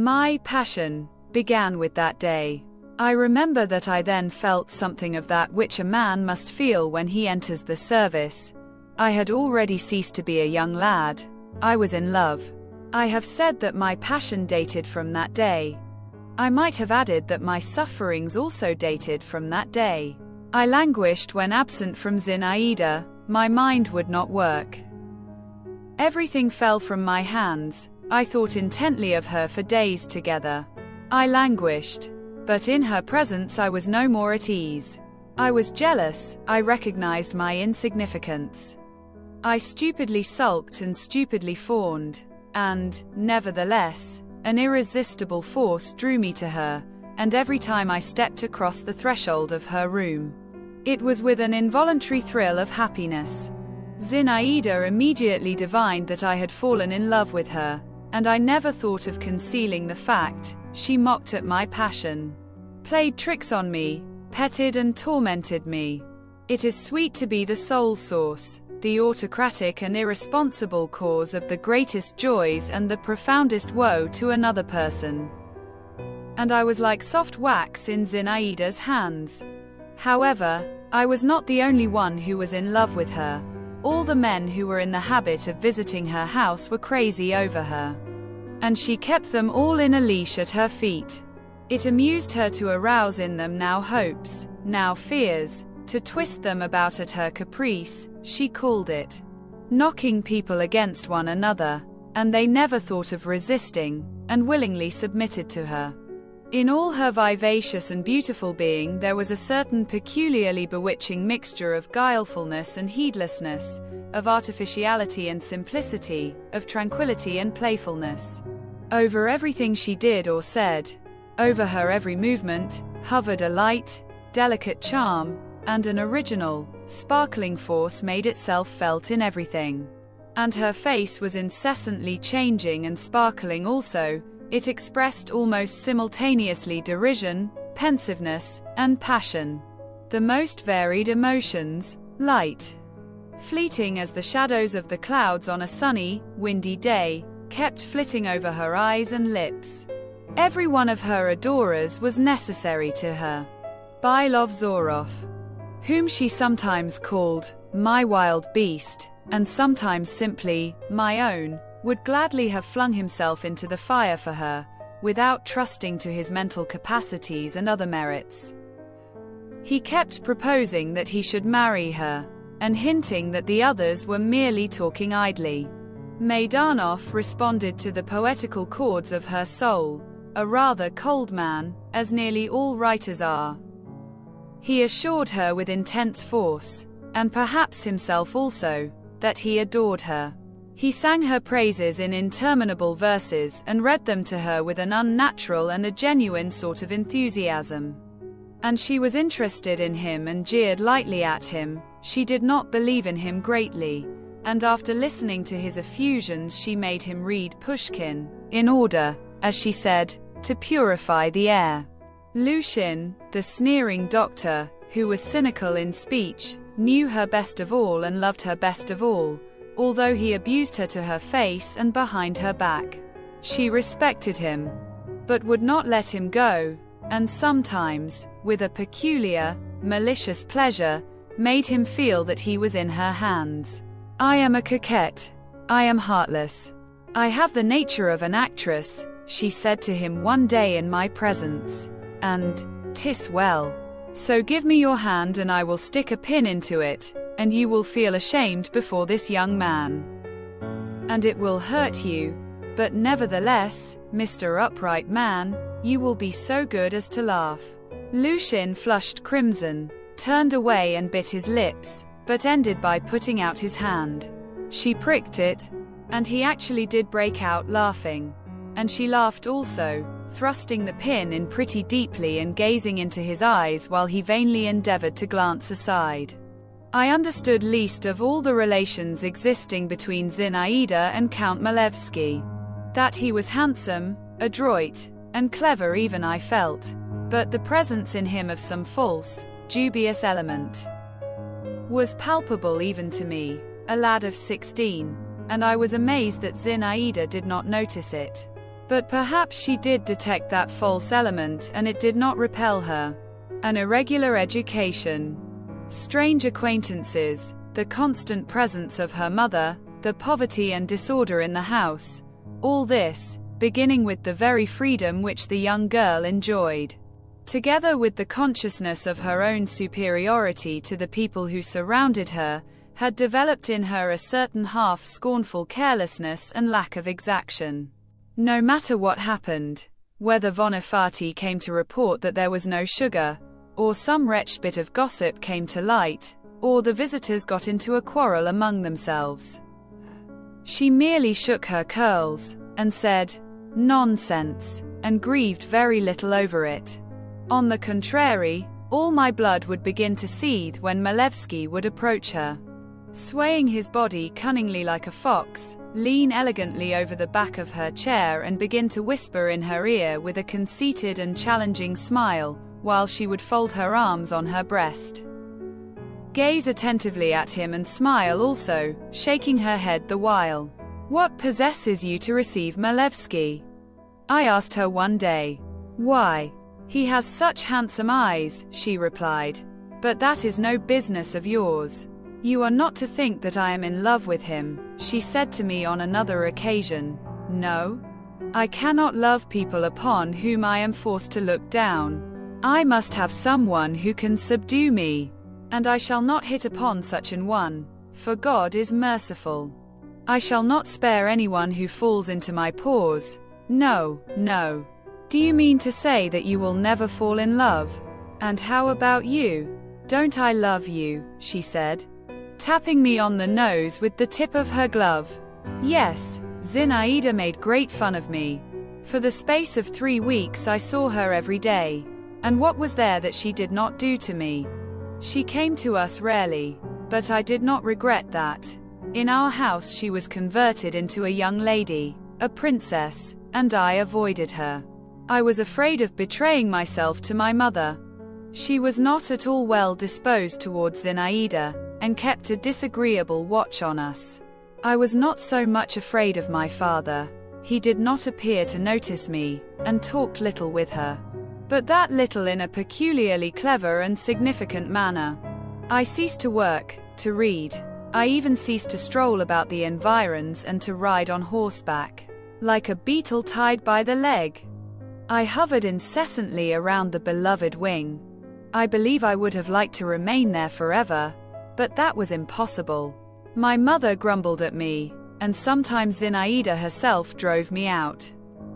My passion began with that day. I remember that I then felt something of that which a man must feel when he enters the service. I had already ceased to be a young lad. I was in love. I have said that my passion dated from that day. I might have added that my sufferings also dated from that day. I languished when absent from Zinaida. My mind would not work. Everything fell from my hands. I thought intently of her for days together. I languished. But in her presence I was no more at ease. I was jealous. I recognized my insignificance. I stupidly sulked and stupidly fawned. And, nevertheless, an irresistible force drew me to her, and every time I stepped across the threshold of her room, it was with an involuntary thrill of happiness. Zinaida immediately divined that I had fallen in love with her, and I never thought of concealing the fact. She mocked at my passion, played tricks on me, petted and tormented me. It is sweet to be the sole source, the autocratic and irresponsible cause of the greatest joys and the profoundest woe to another person. And I was like soft wax in Zinaida's hands. However, I was not the only one who was in love with her. All the men who were in the habit of visiting her house were crazy over her. And she kept them all in a leash at her feet. It amused her to arouse in them now hopes, now fears, to twist them about at her caprice. She called it knocking people against one another, and they never thought of resisting, and willingly submitted to her. In all her vivacious and beautiful being there was a certain peculiarly bewitching mixture of guilefulness and heedlessness, of artificiality and simplicity, of tranquility and playfulness. Over everything she did or said, over her every movement, hovered a light, delicate charm, and an original, sparkling force made itself felt in everything. And her face was incessantly changing and sparkling also. It expressed almost simultaneously derision, pensiveness, and passion. The most varied emotions, light, fleeting as the shadows of the clouds on a sunny, windy day, kept flitting over her eyes and lips. Every one of her adorers was necessary to her. Zorov, whom she sometimes called my wild beast, and sometimes simply my own, would gladly have flung himself into the fire for her, without trusting to his mental capacities and other merits. He kept proposing that he should marry her, and hinting that the others were merely talking idly. Maidanov responded to the poetical chords of her soul, a rather cold man, as nearly all writers are. He assured her with intense force, and perhaps himself also, that he adored her. He sang her praises in interminable verses and read them to her with an unnatural and a genuine sort of enthusiasm. And she was interested in him and jeered lightly at him. She did not believe in him greatly, and after listening to his effusions she made him read Pushkin, in order, as she said, to purify the air. Lushin, the sneering doctor, who was cynical in speech, knew her best of all and loved her best of all, although he abused her to her face and behind her back. She respected him, but would not let him go, and sometimes, with a peculiar, malicious pleasure, made him feel that he was in her hands. I am a coquette. I am heartless. I have the nature of an actress, she said to him one day in my presence. And, 'tis well. So give me your hand and I will stick a pin into it, and you will feel ashamed before this young man. And it will hurt you, but nevertheless, Mr. Upright Man, you will be so good as to laugh. Lushin flushed crimson, turned away and bit his lips, but ended by putting out his hand. She pricked it, and he actually did break out laughing. And she laughed also, thrusting the pin in pretty deeply and gazing into his eyes while he vainly endeavored to glance aside. I understood least of all the relations existing between Zinaida and Count Malevsky. That he was handsome, adroit, and clever even I felt, but the presence in him of some false, dubious element was palpable even to me, a lad of 16, and I was amazed that Zinaida did not notice it. But perhaps she did detect that false element, and it did not repel her. An irregular education, strange acquaintances, the constant presence of her mother, the poverty and disorder in the house, all this, beginning with the very freedom which the young girl enjoyed, together with the consciousness of her own superiority to the people who surrounded her, had developed in her a certain half-scornful carelessness and lack of exaction. No matter what happened, whether Bonifati came to report that there was no sugar, or some wretched bit of gossip came to light, or the visitors got into a quarrel among themselves, she merely shook her curls, and said, "Nonsense," and grieved very little over it. On the contrary, all my blood would begin to seethe when Malevsky would approach her, swaying his body cunningly like a fox, lean elegantly over the back of her chair and begin to whisper in her ear with a conceited and challenging smile, while she would fold her arms on her breast, gaze attentively at him and smile also, shaking her head the while. "What possesses you to receive Malevsky?" I asked her one day. "Why, he has such handsome eyes," she replied. "But that is no business of yours. You are not to think that I am in love with him," she said to me on another occasion. "No, I cannot love people upon whom I am forced to look down. I must have someone who can subdue me, and I shall not hit upon such an one, for God is merciful. I shall not spare anyone who falls into my paws. No, no. Do you mean to say that you will never fall in love? And how about you? Don't I love you?" she said, tapping me on the nose with the tip of her glove. Yes, Zinaida made great fun of me. For the space of 3 weeks I saw her every day. And what was there that she did not do to me? She came to us rarely, but I did not regret that. In our house she was converted into a young lady, a princess, and I avoided her. I was afraid of betraying myself to my mother. She was not at all well disposed towards Zinaida, and kept a disagreeable watch on us. I was not so much afraid of my father. He did not appear to notice me, and talked little with her. But that little in a peculiarly clever and significant manner. I ceased to work, to read. I even ceased to stroll about the environs and to ride on horseback, like a beetle tied by the leg. I hovered incessantly around the beloved wing. I believe I would have liked to remain there forever, but that was impossible. My mother grumbled at me, and sometimes Zinaida herself drove me out.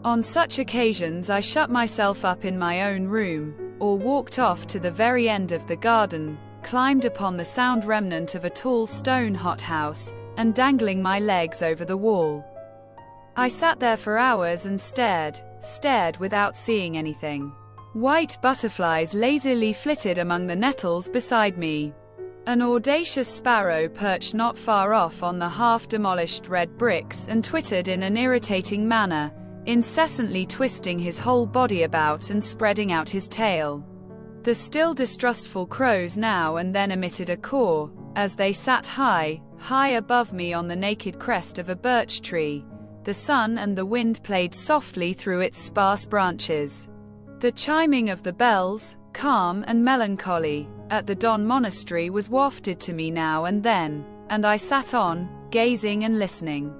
On such occasions I shut myself up in my own room, or walked off to the very end of the garden, climbed upon the sound remnant of a tall stone hothouse, and dangling my legs over the wall, I sat there for hours and stared without seeing anything. White butterflies lazily flitted among the nettles beside me. An audacious sparrow perched not far off on the half-demolished red bricks and twittered in an irritating manner, incessantly twisting his whole body about and spreading out his tail. The still distrustful crows now and then emitted a caw, as they sat high above me on the naked crest of a birch tree. The sun and the wind played softly through its sparse branches. The chiming of the bells, calm and melancholy, at the Don Monastery was wafted to me now and then, and I sat on, gazing and listening,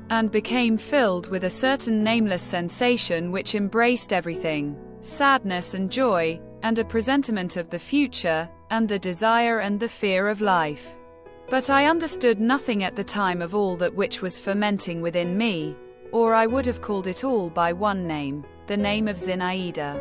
and became filled with a certain nameless sensation which embraced everything, sadness and joy, and a presentiment of the future, and the desire and the fear of life. But I understood nothing at the time of all that which was fermenting within me, or I would have called it all by one name, the name of Zinaida.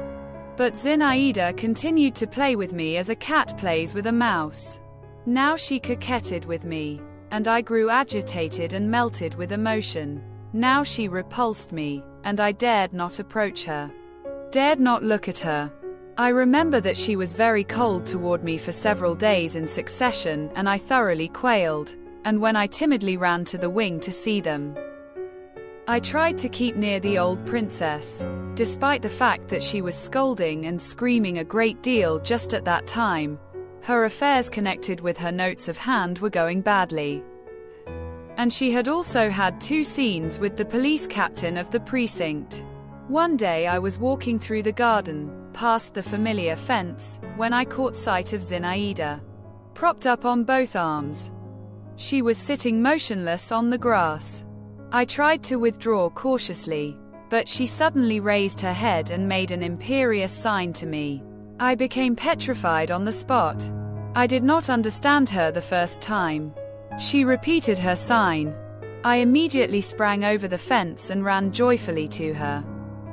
But Zinaida continued to play with me as a cat plays with a mouse. Now she coquetted with me, and I grew agitated and melted with emotion. Now she repulsed me, and I dared not approach her, dared not look at her. I remember that she was very cold toward me for several days in succession, and I thoroughly quailed, and when I timidly ran to the wing to see them, I tried to keep near the old princess, despite the fact that she was scolding and screaming a great deal just at that time. Her affairs connected with her notes of hand were going badly. And she had also had 2 scenes with the police captain of the precinct. One day I was walking through the garden, past the familiar fence, when I caught sight of Zinaida, propped up on both arms. She was sitting motionless on the grass. I tried to withdraw cautiously, but she suddenly raised her head and made an imperious sign to me. I became petrified on the spot. I did not understand her the first time. She repeated her sign. I immediately sprang over the fence and ran joyfully to her.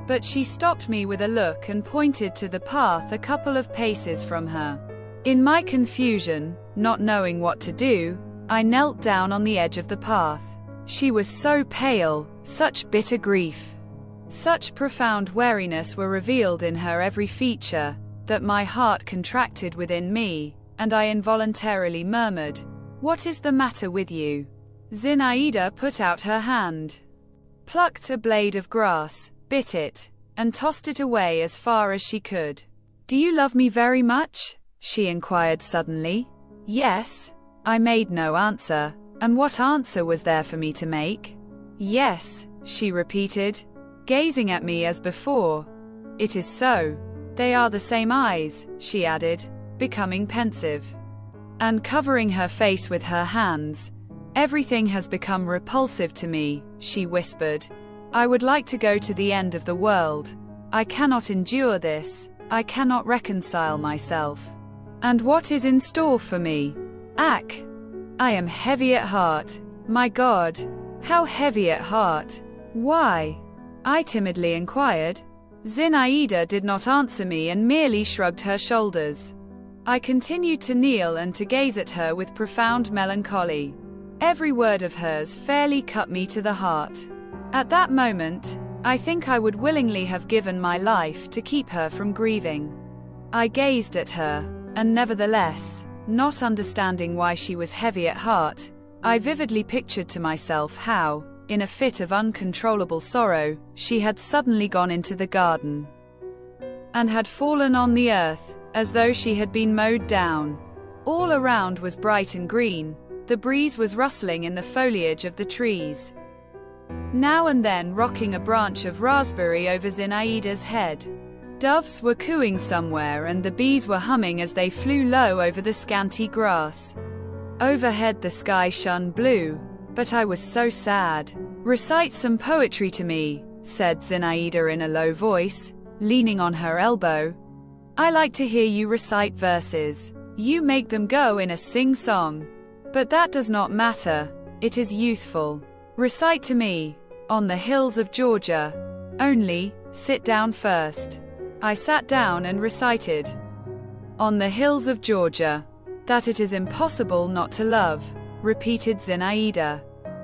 But she stopped me with a look and pointed to the path a couple of paces from her. In my confusion, not knowing what to do, I knelt down on the edge of the path. She was so pale, such bitter grief, such profound weariness were revealed in her every feature, that my heart contracted within me, and I involuntarily murmured, "What is the matter with you?" Zinaida put out her hand, plucked a blade of grass, bit it, and tossed it away as far as she could. "Do you love me very much?" she inquired suddenly. "Yes." I made no answer, and what answer was there for me to make? "Yes," she repeated, gazing at me as before. "It is so. They are the same eyes," she added, becoming pensive, and covering her face with her hands. "Everything has become repulsive to me," she whispered. "I would like to go to the end of the world. I cannot endure this. I cannot reconcile myself. And what is in store for me? Ack! I am heavy at heart. My God! How heavy at heart! Why?" I timidly inquired. Zinaida did not answer me and merely shrugged her shoulders. I continued to kneel and to gaze at her with profound melancholy. Every word of hers fairly cut me to the heart. At that moment, I think I would willingly have given my life to keep her from grieving. I gazed at her, and nevertheless, not understanding why she was heavy at heart, I vividly pictured to myself how, in a fit of uncontrollable sorrow, she had suddenly gone into the garden and had fallen on the earth, as though she had been mowed down. All around was bright and green, the breeze was rustling in the foliage of the trees, now and then rocking a branch of raspberry over Zinaida's head. Doves were cooing somewhere and the bees were humming as they flew low over the scanty grass. Overhead the sky shone blue, but I was so sad. "Recite some poetry to me," said Zinaida in a low voice, leaning on her elbow. "I like to hear you recite verses. You make them go in a sing-song. But that does not matter, it is youthful. Recite to me, 'On the Hills of Georgia.' Only, sit down first." I sat down and recited, "On the hills of Georgia, that it is impossible not to love," repeated Zinaida.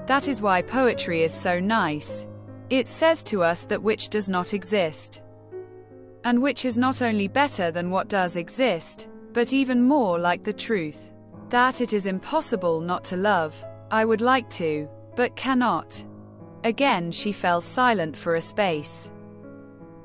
"That is why poetry is so nice. It says to us that which does not exist, and which is not only better than what does exist, but even more like the truth. That it is impossible not to love. I would like to, but cannot." Again she fell silent for a space,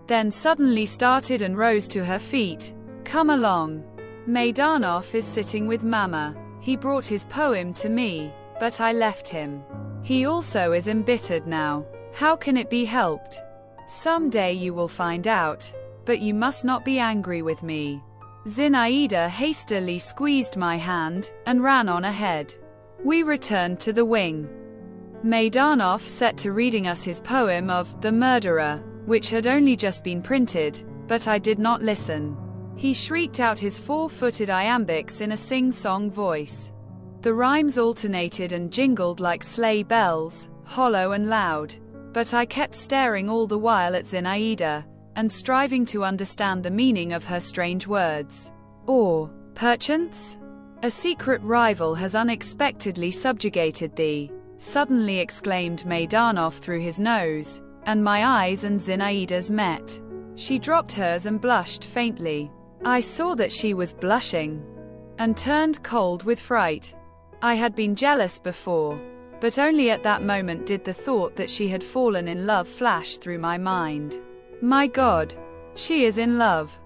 then suddenly started and rose to her feet. "Come along. Maidanov is sitting with Mama. He brought his poem to me, but I left him. He also is embittered now. How can it be helped? Someday you will find out, but you must not be angry with me." Zinaida hastily squeezed my hand and ran on ahead. We returned to the wing. Maidanov set to reading us his poem of "The Murderer," which had only just been printed, but I did not listen. He shrieked out his 4-footed iambics in a sing-song voice. The rhymes alternated and jingled like sleigh bells, hollow and loud, but I kept staring all the while at Zinaida, and striving to understand the meaning of her strange words. Or, perchance, a secret rival has unexpectedly subjugated thee, suddenly exclaimed Maidanov through his nose, and my eyes and Zinaida's met. She dropped hers and blushed faintly. I saw that she was blushing, and turned cold with fright. I had been jealous before, but only at that moment did the thought that she had fallen in love flash through my mind. My God, she is in love.